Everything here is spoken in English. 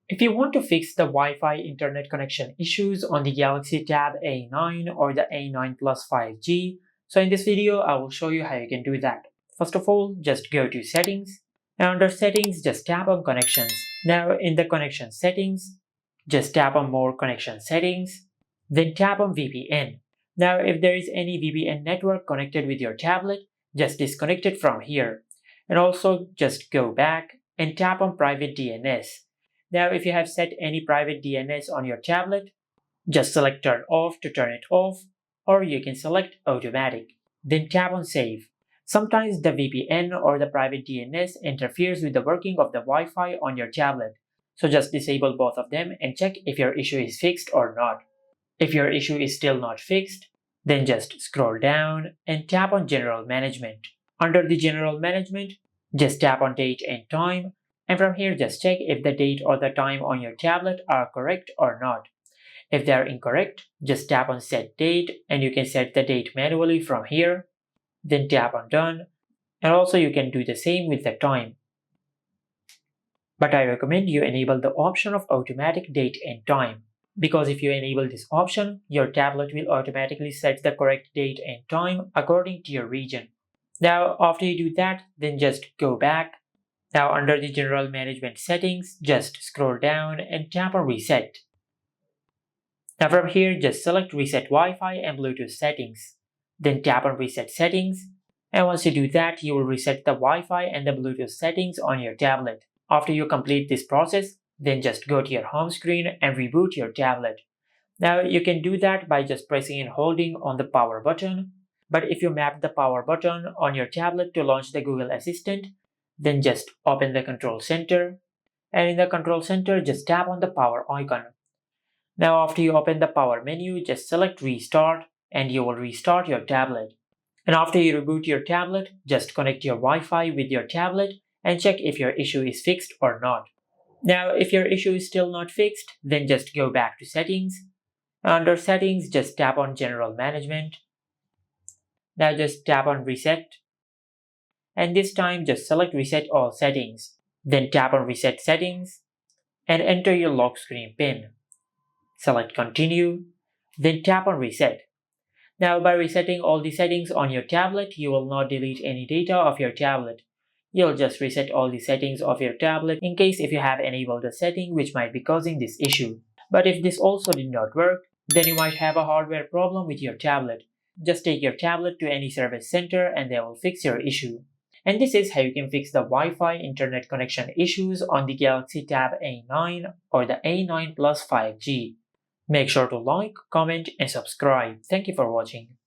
If you want to fix the Wi-Fi internet connection issues on the Galaxy Tab A9 or the A9 Plus 5G, so in this video I will show you how you can do that. First of all, just go to Settings, and under Settings just tap on Connections. Now in the Connection Settings, just tap on More Connection Settings, then tap on VPN. Now if there is any VPN network connected with your tablet, just disconnect it from here. And also just go back and tap on Private DNS. Now, if you have set any private DNS on your tablet, just select Turn Off to turn it off, or you can select Automatic. Then tap on Save. Sometimes the VPN or the private DNS interferes with the working of the Wi-Fi on your tablet, so just disable both of them and check if your issue is fixed or not. If your issue is still not fixed, then just scroll down and tap on General Management. Under the General Management, just tap on Date and Time, and from here just check if the date or the time on your tablet are correct or not. If they are incorrect, just tap on Set Date, and you can set the date manually from here. Then tap on Done, and also you can do the same with the time. But I recommend you enable the option of Automatic Date and Time, because if you enable this option, your tablet will automatically set the correct date and time according to your region. Now after you do that, then just go back. Now under the General Management settings, just scroll down and tap on Reset. Now from here, just select Reset Wi-Fi and Bluetooth settings. Then tap on Reset Settings, and once you do that, you will reset the Wi-Fi and the Bluetooth settings on your tablet. After you complete this process, then just go to your home screen and reboot your tablet. Now you can do that by just pressing and holding on the power button, but if you map the power button on your tablet to launch the Google Assistant, then just open the Control Center, and in the Control Center just tap on the power icon. Now after you open the power menu, just select Restart and you will restart your tablet. And after you reboot your tablet, just connect your Wi-Fi with your tablet and check if your issue is fixed or not. Now if your issue is still not fixed, then just go back to Settings. Under Settings, just tap on General Management. Now just tap on Reset, and this time just select Reset All Settings. Then tap on Reset Settings and enter your lock screen PIN. Select Continue, then tap on Reset. Now by resetting all the settings on your tablet, you will not delete any data of your tablet. You'll just reset all the settings of your tablet in case if you have enabled a setting which might be causing this issue. But if this also did not work, then you might have a hardware problem with your tablet. Just take your tablet to any service center and they will fix your issue. And this is how you can fix the Wi-Fi internet connection issues on the Galaxy Tab A9 or the A9 Plus 5G. Make sure to like, comment, and subscribe. Thank you for watching.